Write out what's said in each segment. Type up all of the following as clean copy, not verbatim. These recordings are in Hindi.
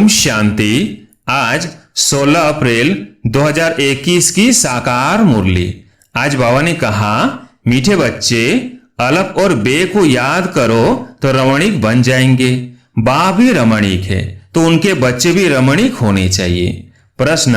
ओम शांति। आज 16 अप्रैल 2021 की साकार मुरली। आज बाबा ने कहा, मीठे बच्चे अलफ और बे को याद करो तो रमणीक बन जाएंगे। बा भी रमणीक है तो उनके बच्चे भी रमणीक होने चाहिए। प्रश्न,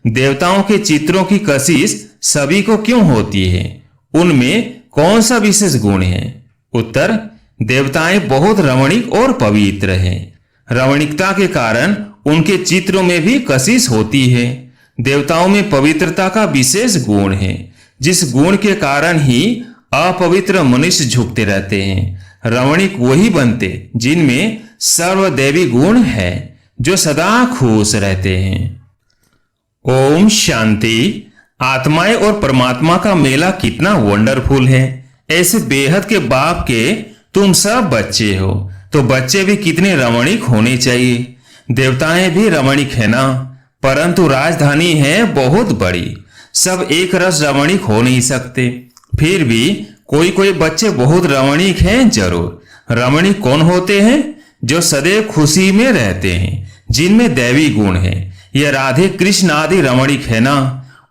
देवताओं के चित्रों की कशिश सभी को क्यों होती है? उनमें कौन सा विशेष गुण है? उत्तर, देवताएं बहुत रमणीक और पवित्र हैं। रमणीकता के कारण उनके चित्रों में भी कशिश होती है। देवताओं में पवित्रता का विशेष गुण है, जिस गुण के कारण ही अपवित्र मनुष्य झुकते रहते हैं। रमणीक वही बनते जिनमें सर्वदैवी गुण है, जो सदा खुश रहते हैं। ओम शांति। आत्माएं और परमात्मा का मेला कितना वंडरफुल है। ऐसे बेहद के बाप के तुम सब बच्चे हो, तो बच्चे भी कितने रमणीक होने चाहिए। देवताएं भी रमणीक है ना, परंतु राजधानी है बहुत बड़ी, सब एक रस रमणीक हो नहीं सकते। फिर भी कोई कोई बच्चे बहुत रमणीक हैं जरूर। रमणीक कौन होते हैं? जो सदैव खुशी में रहते हैं, जिनमें दैवी गुण है। ये राधे कृष्ण आदि रमणीक है ना,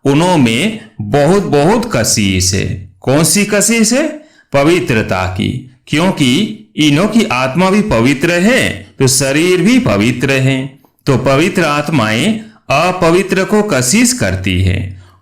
उनमें बहुत बहुत कशिश है। कौन सी कशिश है? पवित्रता की। क्योंकि इन्हों की आत्मा भी पवित्र है तो शरीर भी पवित्र है। तो पवित्र आत्माएं अपवित्र को कशिश करती है,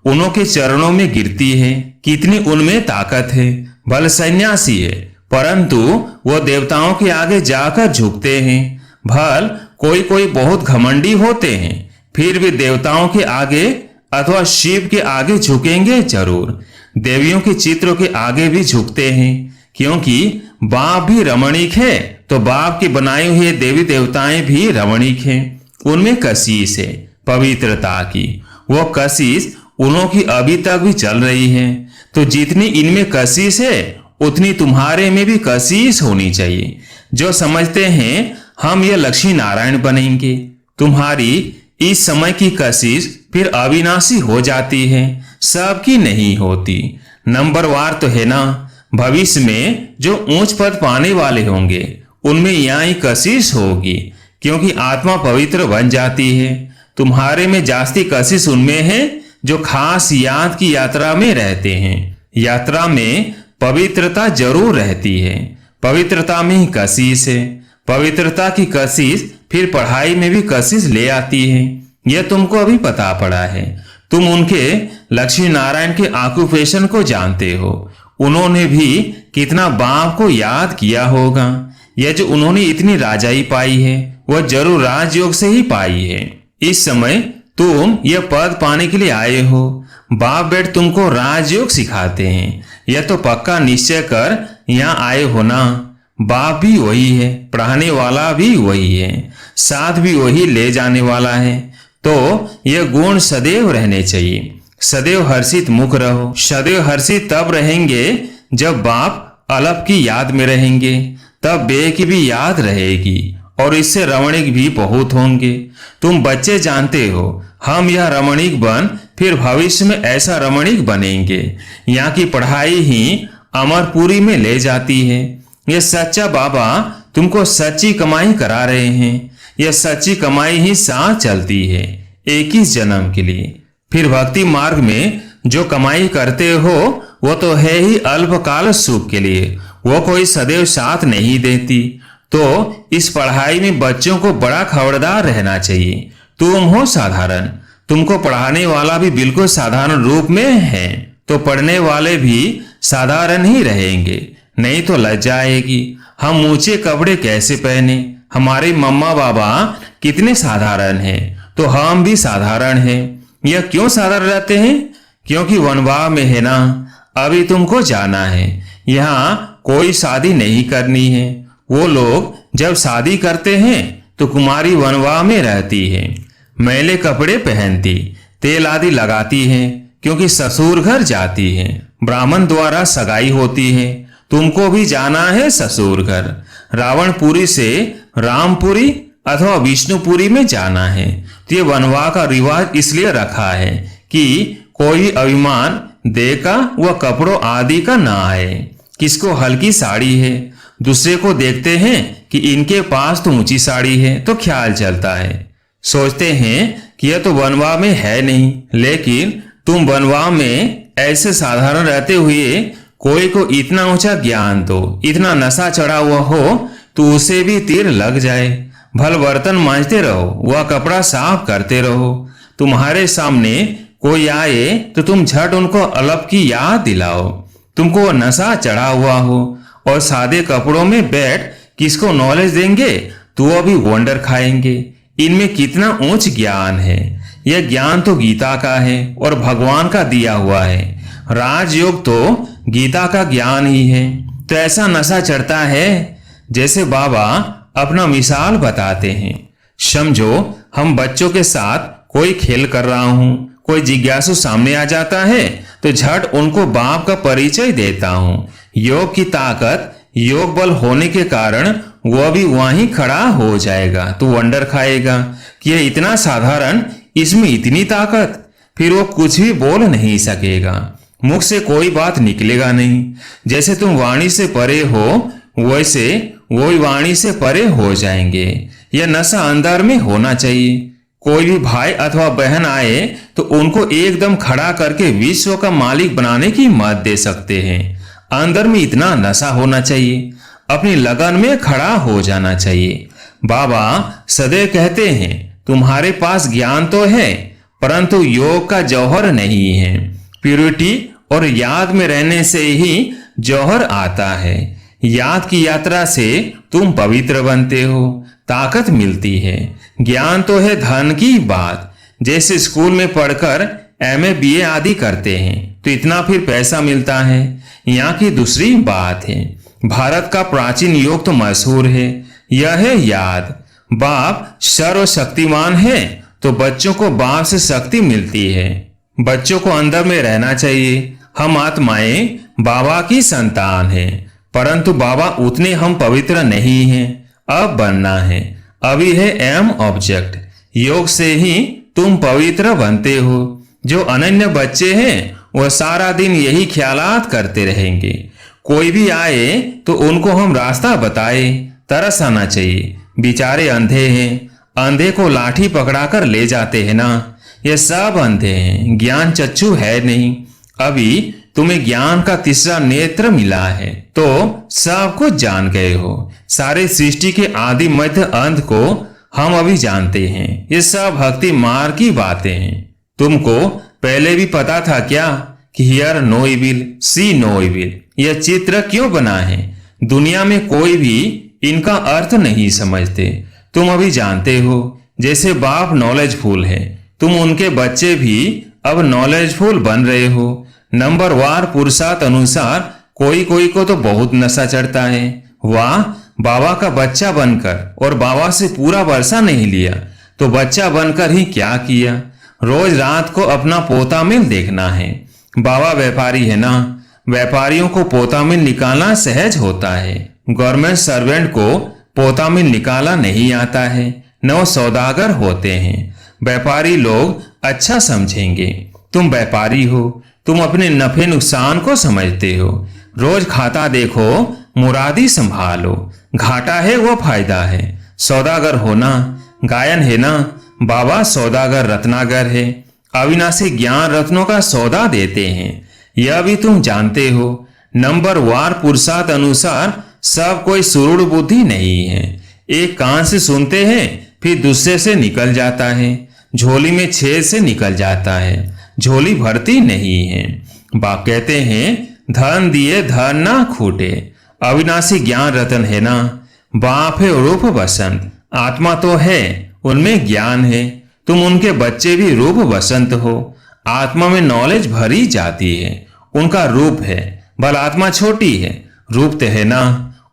उन्हों के चरणों में गिरती है। कितनी उनमें ताकत है। भले सन्यासी है, परंतु वो देवताओं के आगे जाकर झुकते हैं। भल कोई कोई बहुत घमंडी होते हैं, फिर भी देवताओं के आगे अथवा शिव के आगे झुकेंगे जरूर। देवियों के चित्रों के आगे भी झुकते हैं, क्योंकि बाप भी रमणीक है तो बाप के बनाए हुए देवी देवताएं भी रमणीक हैं। उनमें कशिश है पवित्रता की। वो कशिश उन्हों की अभी तक भी चल रही है। तो जितनी इनमें कशिश है उतनी तुम्हारे में भी कशिश होनी चाहिए। जो समझते हैं हम ये लक्ष्मी नारायण बनेंगे, तुम्हारी इस समय की कशिश फिर अविनाशी हो जाती है, सबकी नहीं होती। नंबरवार तो है ना। भविष्य में जो ऊंच पद पाने वाले होंगे उनमें यहाँ ही कशिश होगी, क्योंकि आत्मा पवित्र बन जाती है। तुम्हारे में जास्ती कशिश उनमें है जो खास याद की यात्रा में रहते हैं। यात्रा में पवित्रता जरूर रहती है, पवित्रता में ही कशिश है। पवित्रता की कशिश फिर पढ़ाई में भी कशिश ले आती है। यह तुमको अभी पता पड़ा है। तुम उनके लक्ष्मी नारायण के ऑक्यूपेशन को जानते हो। उन्होंने भी कितना बाप को याद किया होगा। यह जो उन्होंने इतनी राजाई पाई है, वह जरूर राजयोग से ही पाई है। इस समय तुम यह पद पाने के लिए आए हो। बाप बेट तुमको राजयोग सिखाते हैं। यह तो पक्का निश्चय कर यहाँ आए हो ना। बाप भी वही है, पढ़ाने वाला भी वही है, साथ भी वही ले जाने वाला है। तो यह गुण सदैव रहने चाहिए। सदैव हर्षित मुख रहो। सदैव हर्षित तब रहेंगे जब बाप अलफ की याद में रहेंगे, तब बे की भी याद रहेगी, और इससे रमणीक भी बहुत होंगे। तुम बच्चे जानते हो हम यह रमणीक बन फिर भविष्य में ऐसा रमणीक बनेंगे। यहाँ की पढ़ाई ही अमरपुरी में ले जाती है। यह सच्चा बाबा तुमको सच्ची कमाई करा रहे हैं। यह सच्ची कमाई ही साथ चलती है 21 जन्म के लिए। फिर भक्ति मार्ग में जो कमाई करते हो वो तो है ही अल्पकाल सुख के लिए, वो कोई सदैव साथ नहीं देती। तो इस पढ़ाई में बच्चों को बड़ा खबरदार रहना चाहिए। तुम हो साधारण, तुमको पढ़ाने वाला भी बिल्कुल साधारण रूप में है, तो पढ़ने वाले भी साधारण ही रहेंगे, नहीं तो लज्जा आएगी। हम ऊंचे कपड़े कैसे पहने? हमारे मम्मा बाबा कितने साधारण हैं, तो हम भी साधारण हैं। यह क्यों साधारण रहते हैं? क्योंकि वनवाह में है ना। अभी तुमको जाना है, यहाँ कोई शादी नहीं करनी है। वो लोग जब शादी करते हैं तो कुमारी वनवाह में रहती है, मैले कपड़े पहनती, तेल आदि लगाती है, क्योंकि ससुर घर जाती है। ब्राह्मण द्वारा सगाई होती है। तुमको भी जाना है ससुर घर। रावणपुरी से रामपुरी अथवा विष्णुपुरी में जाना है। तो ये वनवाह का रिवाज इसलिए रखा है कि कोई अभिमान दे का व कपड़ों आदि का ना आए। किसको हल्की साड़ी है, दूसरे को देखते हैं कि इनके पास तो ऊंची साड़ी है, तो ख्याल चलता है सोचते हैं कि यह तो बनवा में है नहीं, लेकिन तुम बनवा में ऐसे साधारण रहते हुए कोई को इतना ऊंचा ज्ञान दो, इतना नशा चढ़ा हुआ हो तो उसे भी तीर लग जाए। भल बर्तन मांजते रहो, वह कपड़ा साफ करते रहो। तुम्हारे सामने कोई आए तो तुम झट उनको अलब की याद दिलाओ। तुमको वह नशा चढ़ा हुआ हो और सादे कपड़ों में बैठ किसको नॉलेज देंगे तो वह भी वंडर खाएंगे। इनमें कितना ऊंच ज्ञान है। यह ज्ञान तो गीता का है और भगवान का दिया हुआ है। राजयोग तो गीता का ज्ञान ही है। तो ऐसा नशा चढ़ता है जैसे बाबा अपना मिसाल बताते हैं। समझो हम बच्चों के साथ कोई खेल कर रहा हूं, कोई जिज्ञासु सामने आ जाता है तो झट उनको बाप का परिचय देता हूं। योग की ताकत, योग बल होने के कारण वह भी वहीं खड़ा हो जाएगा तो वंडर खाएगा कि यह इतना साधारण, इसमें इतनी ताकत। फिर वो कुछ भी बोल नहीं सकेगा, मुख से कोई बात निकलेगा नहीं। जैसे तुम वाणी से परे हो वैसे वही वाणी से परे हो जाएंगे। यह नशा अंदर में होना चाहिए। कोई भी भाई अथवा बहन आए तो उनको एकदम खड़ा करके विश्व का मालिक बनाने की मत दे सकते हैं। अंदर में इतना नशा होना चाहिए, अपनी लगन में खड़ा हो जाना चाहिए। बाबा सदैव कहते हैं तुम्हारे पास ज्ञान तो है परंतु योग का जौहर नहीं है। प्यूरिटी और याद में रहने से ही जौहर आता है। याद की यात्रा से तुम पवित्र बनते हो, ताकत मिलती है। ज्ञान तो है धन की बात। जैसे स्कूल में पढ़कर एमए बीए आदि करते हैं तो इतना फिर पैसा मिलता है, यहाँ की दूसरी बात है। भारत का प्राचीन योग तो मशहूर है, यह है याद। बाप सर्वशक्तिमान है तो बच्चों को बाप से शक्ति मिलती है। बच्चों को अंदर में रहना चाहिए। हम आत्माएं बाबा की संतान हैं, परंतु बाबा उतने हम पवित्र नहीं हैं। अब बनना है, अभी है एम ऑब्जेक्ट। योग से ही तुम पवित्र बनते हो। जो अनन्य बच्चे हैं वह सारा दिन यही ख्यालात करते रहेंगे। कोई भी आए तो उनको हम रास्ता बताए, तरस आना चाहिए। बेचारे अंधे हैं, अंधे को लाठी पकड़ाकर ले जाते हैं ना। ये सब अंधे हैं, ज्ञान चक्षु है नहीं। अभी तुम्हें ज्ञान का तीसरा नेत्र मिला है तो सब कुछ जान गए हो। सारे सृष्टि के आदि मध्य अंत को हम अभी जानते हैं। ये सब भक्ति मार्ग की बातें हैं। तुमको पहले भी पता था क्या कि hear no evil, see no evil. यह चित्र क्यों बना है? दुनिया में कोई भी इनका अर्थ नहीं समझते। तुम अभी जानते हो। जैसे बाप नॉलेजफुल है, तुम उनके बच्चे भी अब नॉलेजफुल बन रहे हो। नंबर वार पुरुषार्थ अनुसार कोई कोई को तो बहुत नशा चढ़ता है। वाह, बाबा का बच्चा बनकर और बाबा से पूरा वर्षा नहीं लिया तो बच्चा बनकर ही क्या किया। रोज रात को अपना पोता मिल देखना है। बाबा व्यापारी है ना, व्यापारियों को पोता मिल निकालना सहज होता है। गवर्नमेंट सर्वेंट को पोता मिल निकाला नहीं आता है, न वो सौदागर होते हैं। व्यापारी लोग अच्छा समझेंगे। तुम व्यापारी हो, तुम अपने नफे नुकसान को समझते हो। रोज खाता देखो, मुरादी संभालो। घाटा है वो फायदा है। सौदागर होना, गायन है ना, बाबा सौदागर रत्नागर है। अविनाशी ज्ञान रत्नों का सौदा देते हैं, यह भी तुम जानते हो। नंबर वार पुरुषार्थ अनुसार सब कोई सुरूढ़ बुद्धि नहीं है। एक कान से सुनते हैं फिर दूसरे से निकल जाता है। झोली में छेद से निकल जाता है, झोली भरती नहीं है। बाप कहते हैं धन दिए धन ना खूटे। अविनाशी ज्ञान रतन है ना। बाप है रूप बसंत, आत्मा तो है, उनमें ज्ञान है। तुम उनके बच्चे भी रूप बसंत हो। आत्मा में नॉलेज भरी जाती है, उनका रूप है। बल आत्मा छोटी है, रूप तो है ना।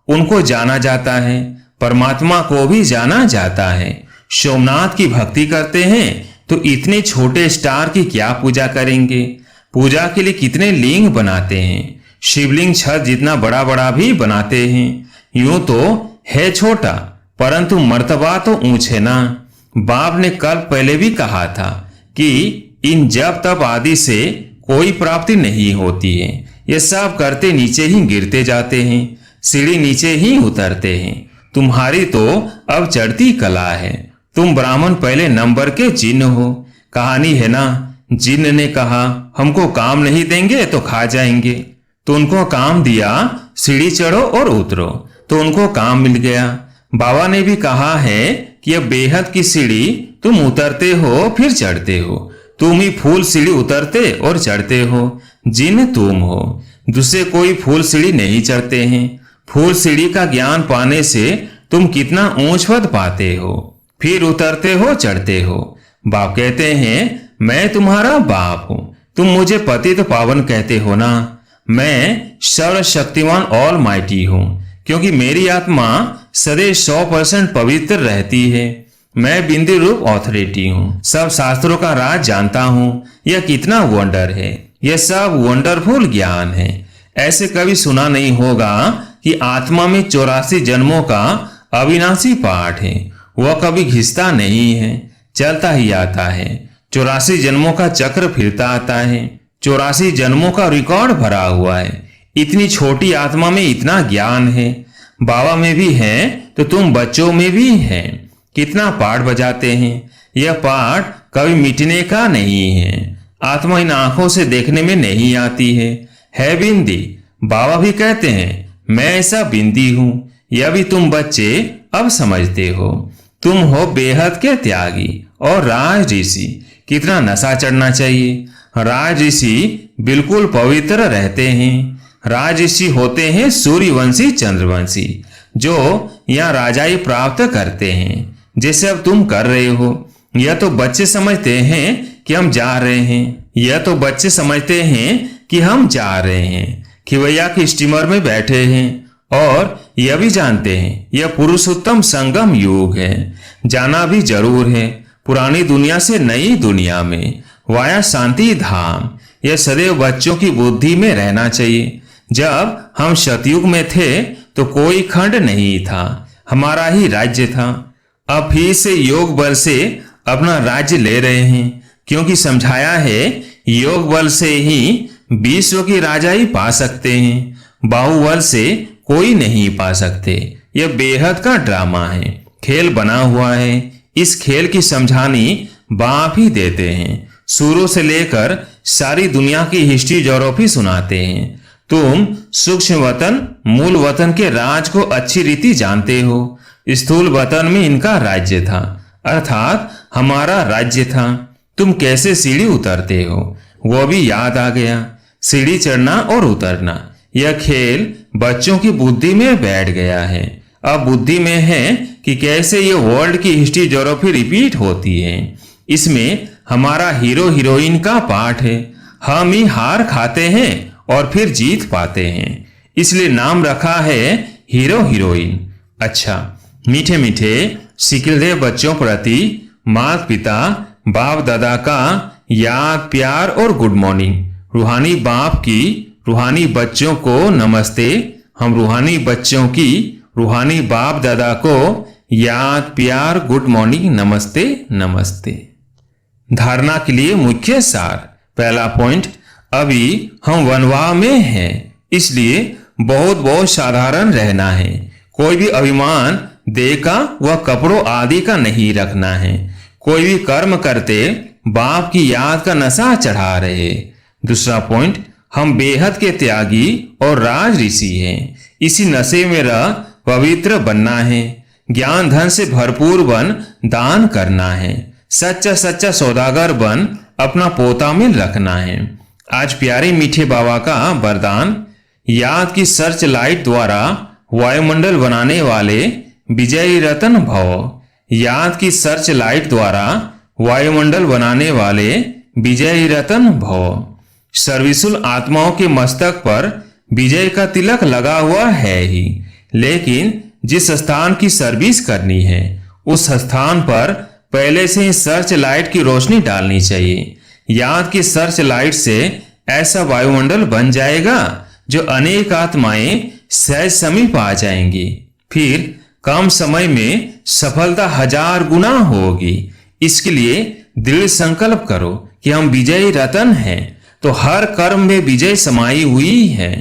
उनको जाना जाता है, परमात्मा को भी जाना जाता है। सोमनाथ की भक्ति करते हैं तो इतने छोटे स्टार की क्या पूजा करेंगे। पूजा के लिए कितने लिंग बनाते हैं। शिवलिंग छत जितना बड़ा बड़ा भी बनाते हैं। यूं तो है छोटा परंतु मर्तबा तो ऊंचे ना। बाप ने कल पहले भी कहा था कि इन जब तब आदि से कोई प्राप्ति नहीं होती है। ये सब करते नीचे ही गिरते जाते हैं, सीढ़ी नीचे ही उतरते हैं। तुम्हारी तो अब चढ़ती कला है। तुम ब्राह्मण पहले नंबर के जिन्न हो। कहानी है ना, जिन्न ने कहा हमको काम नहीं देंगे तो खा जाएंगे। तो उनको काम दिया, सीढ़ी चढ़ो और उतरो। तो उनको काम मिल गया। बाबा ने भी कहा है कि यह बेहद की सीढ़ी तुम उतरते हो फिर चढ़ते हो। तुम ही फूल सीढ़ी उतरते और चढ़ते हो। जिन्न तुम हो, दूसरे कोई फूल सीढ़ी नहीं चढ़ते हैं। फूल सीढ़ी का ज्ञान पाने से तुम कितना ऊंच पद पाते हो, फिर उतरते हो चढ़ते हो। बाप कहते हैं मैं तुम्हारा बाप हूं, तुम मुझे पतित पावन कहते हो ना। मैं सर्वशक्तिमान ऑल माइटी हूं, क्योंकि मेरी आत्मा सदैव 100% पवित्र रहती है। मैं बिंदु रूप ऑथोरिटी हूं, सब शास्त्रों का राज जानता हूं। यह कितना वंडर है, यह सब वंडरफुल ज्ञान है। ऐसे कभी सुना नहीं होगा कि आत्मा में 84 जन्मों का अविनाशी पाठ है। वह कभी घिसता नहीं है, चलता ही आता है। 84 जन्मों का चक्र फिरता आता है। 84 जन्मों का रिकॉर्ड भरा हुआ है। इतनी छोटी आत्मा में इतना ज्ञान है। बाबा में भी है तो तुम बच्चों में भी है। कितना पाठ बजाते हैं। यह पाठ कभी मिटने का नहीं है। आत्मा इन आंखों से देखने में नहीं आती है बिंदी। बाबा भी कहते हैं मैं ऐसा बिंदी हूं। यह भी तुम बच्चे अब समझते हो। तुम हो बेहद के त्यागी और राज ऋषि। कितना नशा चढ़ना चाहिए। राज ऋषि बिल्कुल पवित्र रहते हैं। राज ऋषि होते हैं सूर्यवंशी चंद्रवंशी, जो यहाँ राजाई प्राप्त करते हैं, जैसे अब तुम कर रहे हो। यह तो बच्चे समझते हैं कि हम जा रहे हैं। यह तो बच्चे समझते हैं कि हम जा रहे हैं, खिवैया के स्टीमर में बैठे हैं। और यह भी जानते हैं यह पुरुषोत्तम संगम युग है। जाना भी जरूर है पुरानी दुनिया से नई दुनिया में, वाया शांति धाम। यह सदैव बच्चों की बुद्धि में रहना चाहिए। जब हम सतयुग में थे तो कोई खंड नहीं था, हमारा ही राज्य था। अब फिर से योग बल से अपना राज्य ले रहे हैं, क्योंकि समझाया है योग बल से ही विश्व की राजाई पा सकते हैं। बाहुबल से कोई नहीं पा सकते। यह बेहद का ड्रामा है, खेल बना हुआ है। इस खेल की समझानी बाप ही देते हैं। शुरू से लेकर सारी दुनिया की हिस्ट्री ज्योग्राफी सुनाते हैं। तुम सूक्ष्म वतन मूल वतन के राज को अच्छी रीति जानते हो। स्थूल वतन में इनका राज्य था, अर्थात हमारा राज्य था। तुम कैसे सीढ़ी उतरते हो वो भी याद आ गया। सीढ़ी चढ़ना और उतरना, यह खेल बच्चों की बुद्धि में बैठ गया है। अब बुद्धि में है कि कैसे ये वर्ल्ड की हिस्ट्री ज्योग्राफी रिपीट होती है। इसमें हमारा हीरो हीरोइन का पार्ट है। हम ही हार खाते हैं और फिर जीत पाते हैं, इसलिए नाम रखा है हीरो हीरोइन। अच्छा, मीठे मीठे सिकिलदेव बच्चों प्रति माता पिता बाप दादा का याद प्यार और गुड मॉर्निंग। रूहानी बाप की रूहानी बच्चों को नमस्ते। हम रूहानी बच्चों की रूहानी बाप दादा को याद प्यार गुड मॉर्निंग नमस्ते नमस्ते। धारणा के लिए मुख्य सार। पहला पॉइंट, अभी हम वनवाह में हैं, इसलिए बहुत बहुत साधारण रहना है। कोई भी अभिमान देह का व कपड़ों आदि का नहीं रखना है। कोई भी कर्म करते बाप की याद का नशा चढ़ा रहे। दूसरा पॉइंट, हम बेहद के त्यागी और राज ऋषि हैं। इसी नशे में रह पवित्र बनना है। ज्ञान धन से भरपूर बन दान करना है। सच्चा सच्चा सौदागर बन अपना पोता में रखना है। आज प्यारे मीठे बाबा का वरदान, याद की सर्च लाइट द्वारा वायुमंडल बनाने वाले विजयी रतन भव। याद की सर्च लाइट द्वारा वायुमंडल बनाने वाले विजयी रतन भव। सर्विसुल आत्माओं के मस्तक पर विजय का तिलक लगा हुआ है ही, लेकिन जिस स्थान की सर्विस करनी है उस स्थान पर पहले से ही सर्च लाइट की रोशनी डालनी चाहिए। याद की सर्च लाइट से ऐसा वायुमंडल बन जाएगा जो अनेक आत्माएं सहज समीप आ जाएंगी। फिर कम समय में सफलता 1000 गुना होगी। इसके लिए दृढ़ संकल्प करो कि हम विजयी रतन हैं, तो हर कर्म में विजय समाई हुई है।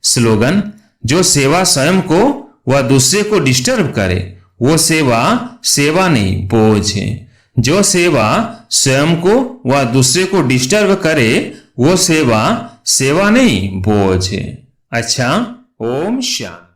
स्लोगन, जो सेवा स्वयं को व दूसरे को डिस्टर्ब करे वो सेवा सेवा नहीं बोझ है। जो सेवा स्वयं को व दूसरे को डिस्टर्ब करे वो सेवा सेवा नहीं बोझ है। अच्छा, ओम शांति।